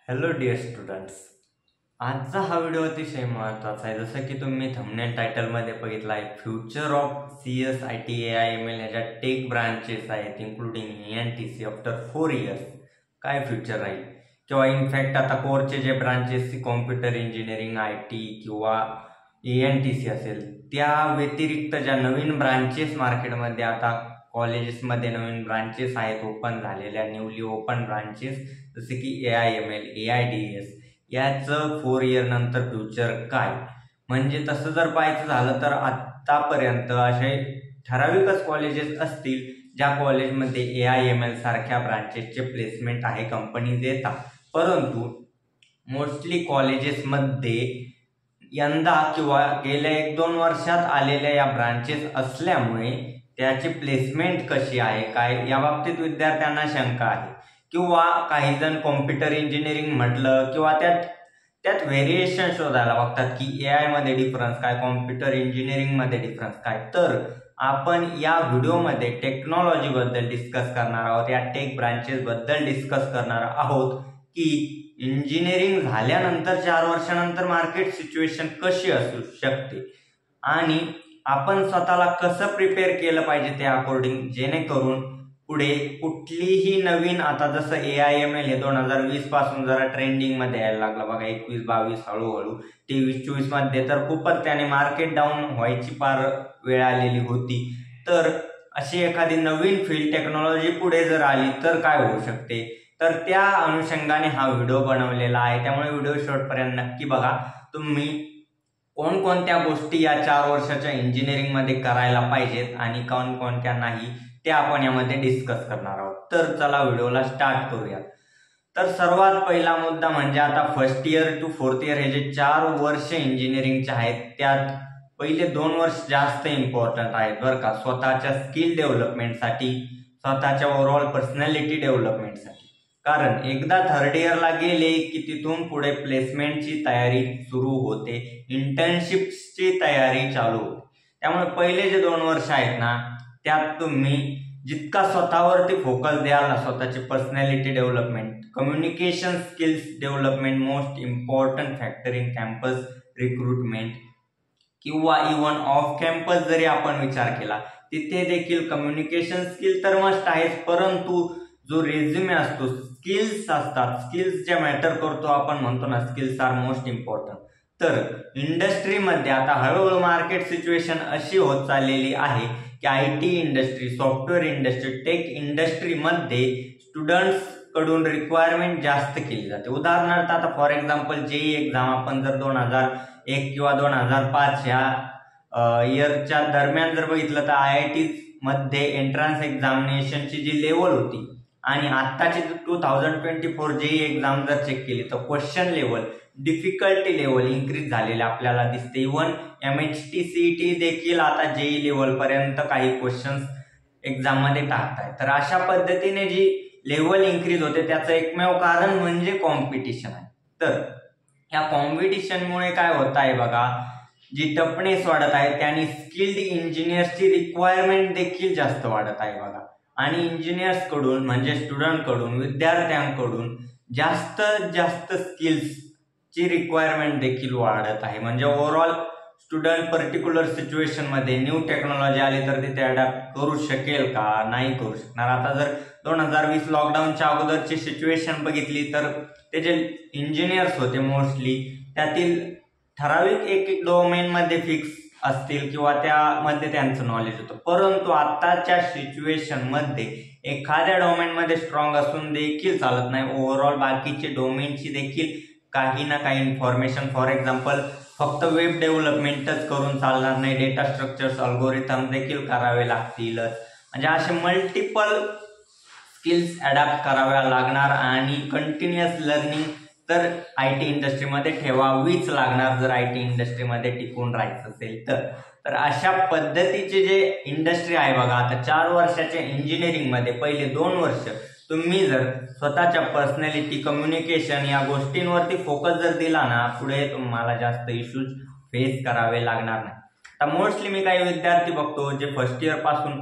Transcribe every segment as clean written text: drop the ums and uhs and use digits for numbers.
Hello dear students. आजचा हा video अतिशय महत्त्वाचा आहे. जसं की तुम्ही थंबनेल टायटलमध्ये बघितलं आहे, future of CS IT AI ML ह्याच्या टेक ब्रांचेस आहेत, इन्क्लुडिंग ENTC आफ्टर 4 इयर्स. काय फ्युचर राहील किंवा इनफॅक्ट आता कोरचे जे ब्रांचेस कॉम्प्युटर इंजिनिअरिंग IT किंवा ENTC असेल, त्या व्यतिरिक्त ज्या नवीन ब्रांचेस मार्केटमध्ये आता कॉलेजेसमध्ये नवीन ब्रांचेस आहेत ओपन झालेल्या, न्यूली ओपन ब्रांचेस, जसे की AI ML AIDS, याचं 4 इयर नंतर फ्युचर काय. म्हणजे तसं जर पाहायचं झालं तर आत्तापर्यंत असे ठराविकच कॉलेजेस असतील ज्या कॉलेजमध्ये AI ML सारख्या ब्रांचेसचे प्लेसमेंट आहे, कंपनी देतात. परंतु मोस्टली कॉलेजेसमध्ये यंदा किंवा गेल्या 1-2 वर्षात आलेल्या या ब्रांचेस असल्यामुळे त्याची प्लेसमेंट कशी आहे काय या बाबतीत विद्यार्थ्यांना शंका आहे. किंवा काही जण कॉम्प्युटर इंजिनिअरिंग म्हटलं किंवा त्यात व्हेरिएशन शोधायला बघतात की AI मध्ये डिफरन्स काय, कॉम्प्युटर इंजिनिअरिंगमध्ये डिफरन्स काय. तर आपण या व्हिडिओमध्ये टेक्नॉलॉजीबद्दल डिस्कस करणार आहोत, या टेक ब्रांचेसबद्दल डिस्कस करणार आहोत की इंजिनिअरिंग झाल्यानंतर 4 वर्षानंतर मार्केट सिच्युएशन कशी असू शकते आणि आपण स्वतःला कसं प्रिपेअर केलं पाहिजे त्या अकॉर्डिंग, जेणेकरून पुढे कुठलीही नवीन, आता जसं AI ML हे 2020 पासून जरा ट्रेंडिंगमध्ये यायला लागलं बघा, 21-22 हळूहळू, 23-24 मध्ये तर खूपच त्याने मार्केट डाऊन व्हायची फार वेळ आलेली होती. तर अशी एखादी नवीन फील्ड टेक्नॉलॉजी पुढे जर आली तर काय होऊ शकते, तर त्या अनुषंगाने हा व्हिडिओ बनवलेला आहे. त्यामुळे व्हिडिओ शेवटपर्यंत नक्की बघा. तुम्ही कोणकोणत्या गोष्टी या 4 वर्षाच्या इंजिनिअरिंगमध्ये करायला पाहिजेत आणि कोणकोणत्या नाही ते आपण यामध्ये डिस्कस करणार आहोत. तर चला व्हिडिओला स्टार्ट करूया. तर सर्वात पहिला मुद्दा म्हणजे आता first year to fourth year हे जे 4 वर्ष इंजिनिअरिंगचे आहेत, त्यात पहिले 2 वर्ष जास्त इम्पॉर्टंट आहेत बरं का, स्वतःच्या स्किल डेव्हलपमेंटसाठी, स्वतःच्या ओव्हरऑल पर्सनॅलिटी डेव्हलपमेंटसाठी. कारण एकदा थर्ड इयरला गेले की तिथून पुढे प्लेसमेंटची तयारी सुरू होते, इंटर्नशिपची तयारी चालू होते. त्यामुळे पहिले जे 2 वर्ष आहेत ना, त्यात तुम्ही जितका स्वतःवरती फोकस द्याल ना, स्वतःची personality development, communication skills development, most important factor in campus recruitment किंवा इव्हन ऑफ कॅम्पस जरी आपण विचार केला तिथे देखील कम्युनिकेशन स्किल तर मस्ट आहेच. परंतु जो रेझ्युमे असतो, स्किल्स असतात, स्किल्स ज्या मॅटर करतो, आपण म्हणतो ना स्किल्स आर मोस्ट इम्पॉर्टंट. तर इंडस्ट्रीमध्ये आता हळूहळू मार्केट सिच्युएशन अशी होत चाललेली आहे की IT industry, software industry, tech इंडस्ट्रीमध्ये स्टुडंट्स कडून रिक्वायरमेंट जास्त केली जाते. उदाहरणार्थ आता फॉर एक्झाम्पल JEE एक्झाम आपण जर 2001 किंवा 2005 ह्या इयरच्या दरम्यान जर बघितलं तर IIT मध्ये एंट्रन्स एक्झामिनेशनची जी लेवल होती आणि आत्ताची 2024 JEE एक्झाम जर चेक केली तर question level, difficulty level increase झालेले आपल्याला दिसते. इव्हन MHT CET देखील आता JEE लेवल पर्यंत काही क्वेश्चन्स एक्झाम मध्ये टाकताय. तर अशा पद्धतीने जी लेवल इन्क्रीज होते त्याचं एकमेव कारण म्हणजे कॉम्पिटिशन आहे. तर या कॉम्पिटिशनमुळे काय होत आहे बघा, जी टफनेस वाढत आहे त्याने स्किल्ड इंजिनियर्सची रिक्वायरमेंट देखील जास्त वाढत आहे बघा. आणि इंजिनियर्स कडून म्हणजे स्टुडंट कडून, विद्यार्थ्यांकडून जास्तीत जास्त स्किल्सची रिक्वायरमेंट देखील वाढत आहे. म्हणजे ओव्हरऑल स्टुडंट पर्टिक्युलर सिच्युएशन मध्ये न्यू टेक्नॉलॉजी आली तर तिथे अडॅप्ट करू शकेल का, नाही करू शकणार. आता जर 2020 लॉकडाऊनच्या अगोदरची सिच्युएशन बघितली तर ते जे इंजिनियर्स होते मोस्टली त्यातील ठराविक एक डोमेन मध्ये फिक्स असतील किंवा त्यामध्ये त्यांचं नॉलेज होतं. परंतु आताच्या सिच्युएशन मध्ये एखाद्या डोमेन मध्ये स्ट्रॉंग असून देखील चालत नाही, ओव्हरऑल बाकीचे डोमेनची देखील काही ना काही इन्फॉर्मेशन, फॉर एक्झाम्पल फक्त वेब डेव्हलपमेंटच करून चालणार नाही, डेटा स्ट्रक्चर्स, अल्गोरिथम देखील करावे लागतीलच. म्हणजे असे मल्टिपल स्किल्स अडॅप्ट कराव्या लागणार आणि कंटिन्युअस लर्निंग तर IT इंडस्ट्रीमध्ये ठेवावीच लागणार जर IT इंडस्ट्रीमध्ये टिकून राहायचं असेल तर. तर अशा पद्धतीचे जे इंडस्ट्री आहे बघा, आता 4 वर्षाच्या इंजिनिअरिंगमध्ये पहिले 2 वर्ष तुम्ही जर स्वतःच्या पर्सनॅलिटी, कम्युनिकेशन या गोष्टींवरती फोकस जर दिला ना, पुढे तुम्हाला जास्त इश्यूज फेस करावे लागणार नाही. आता मोस्टली मी काही विद्यार्थी बघतो जे फर्स्ट इयर पासून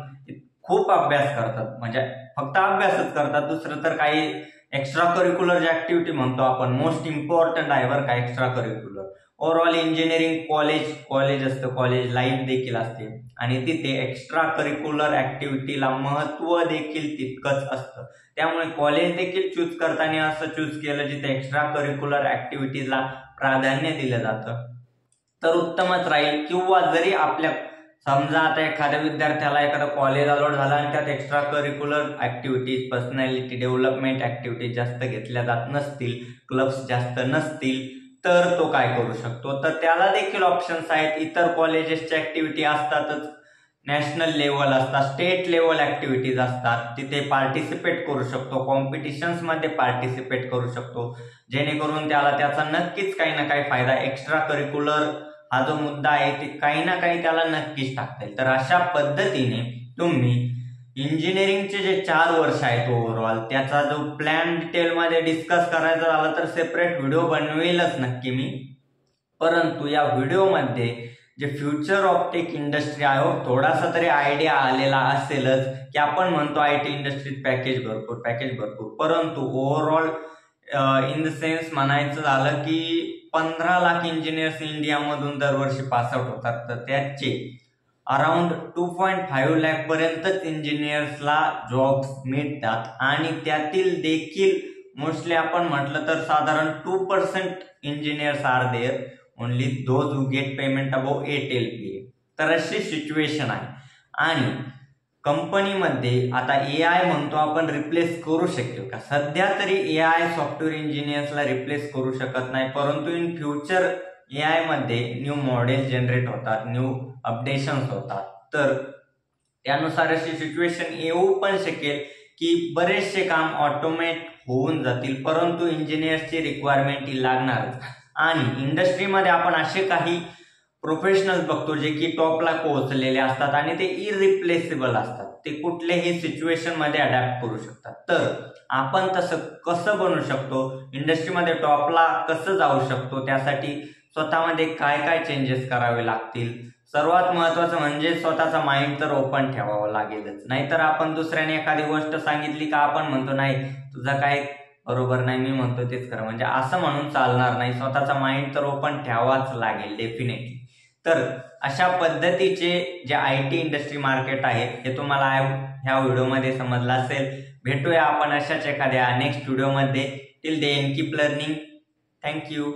खूप अभ्यास करतात, म्हणजे फक्त अभ्यासच करतात, दुसरं तर काही एक्स्ट्रा करिक्युलर जी ऍक्टिव्हिटी म्हणतो आपण मोस्ट इम्पॉर्टंट आहे बरं का extra curricular. Overall engineering college असतं, कॉलेज लाईफ देखील असते आणि तिथे एक्स्ट्रा करिक्युलर ऍक्टिव्हिटीला महत्व देखील तितकंच असतं. त्यामुळे कॉलेज देखील चूज करताना असं चूज केलं जिथे एक्स्ट्रा करिक्युलर ऍक्टिव्हिटीजला प्राधान्य दिलं जातं तर उत्तमच राहील. किंवा जरी आपल्या समजा आता एखाद्या विद्यार्थ्याला एखादं कॉलेज अलॉट झालं आणि त्यात extra curricular activities, personality development activities जास्त घेतल्या जात नसतील, क्लब्स जास्त नसतील, तर तो काय करू शकतो, तर त्याला देखील ऑप्शन्स आहेत. इतर कॉलेजेसच्या ऍक्टिव्हिटी असतातच, नॅशनल लेवल असतात, स्टेट लेवल ऍक्टिव्हिटीज असतात, तिथे पार्टिसिपेट करू शकतो, कॉम्पिटिशन्स मध्ये पार्टिसिपेट करू शकतो, जेणेकरून त्याला त्याचा नक्कीच काही ना काही फायदा, एक्स्ट्रा करिक्युलर हा जो मुद्दा आहे ते काही ना काही त्याला नक्कीच टाकता येईल. तर अशा पद्धतीने तुम्ही इंजिनिअरिंगचे जे 4 वर्ष आहेत ओव्हरऑल त्याचा जो प्लॅन डिटेलमध्ये डिस्कस करायचा झाला तर सेपरेट व्हिडिओ बनवेलच नक्की मी. परंतु या व्हिडिओमध्ये जे फ्युचर ऑफ टेक इंडस्ट्री आहे थोडासा तरी आयडिया आलेला असेलच की आपण म्हणतो IT इंडस्ट्रीत पॅकेज भरपूर, परंतु ओव्हरऑल इन द सेन्स म्हणायचं झालं की 15 लाख इंजिनियर्स इंडियामधून दरवर्षी पासआउट होतात, तर त्याचे अराउंड 2.5 लाख पर्यंतच इंजिनियर्सला जॉब्स मिळतात आणि त्यातील देखील मोस्टली आपण म्हटलं तर साधारण 2% engineers are there, only those who get payment above 8 LPA. तर अशी सिच्युएशन आहे. आणि कंपनीमध्ये आता AI म्हणतो आपण रिप्लेस करू शकेल का, सध्या तरी AI सॉफ्टवेअर इंजिनियर्सला रिप्लेस करू शकत नाही, परंतु इन फ्युचर AI मध्ये न्यू मॉडेल जनरेट होतात, न्यू अपडेशन्स होतात, तर त्यानुसार अशी सिच्युएशन येऊ पण शकेल की बरेचसे काम ऑटोमेट होऊन जातील, परंतु इंजिनियर्सची रिक्वायरमेंट ही लागणारच. आणि इंडस्ट्रीमध्ये आपण असे काही प्रोफेशनल्स बघतो जे की टॉपला पोहोचलेले असतात आणि ते इरिप्लेसेबल असतात, ते कुठल्याही सिच्युएशन मध्ये अडॅप्ट करू शकतात. तर आपण तसं कसं बनू शकतो, इंडस्ट्रीमध्ये टॉपला कसं जाऊ शकतो, त्यासाठी स्वतःमध्ये काय काय चेंजेस करावे लागतील. सर्वात महत्वाचं म्हणजे स्वतःचा माइंड तर ओपन ठेवावं लागेलच, नाहीतर आपण दुसऱ्याने एखादी गोष्ट सांगितली का आपण म्हणतो नाही तुझं काय बरोबर नाही, मी म्हणतो तेच खरं, म्हणजे असं म्हणून चालणार नाही. स्वतःचा माइंड तर ओपन ठेवावाच लागेल डेफिनेटली. तर अशा पद्धतीचे जे IT इंडस्ट्री मार्केट आहे हे तुम्हाला ह्या व्हिडिओमध्ये समजलं असेल. भेटूया आपण अशाच एखाद्या नेक्स्ट व्हिडिओमध्ये. Till then keep learning. Thank you.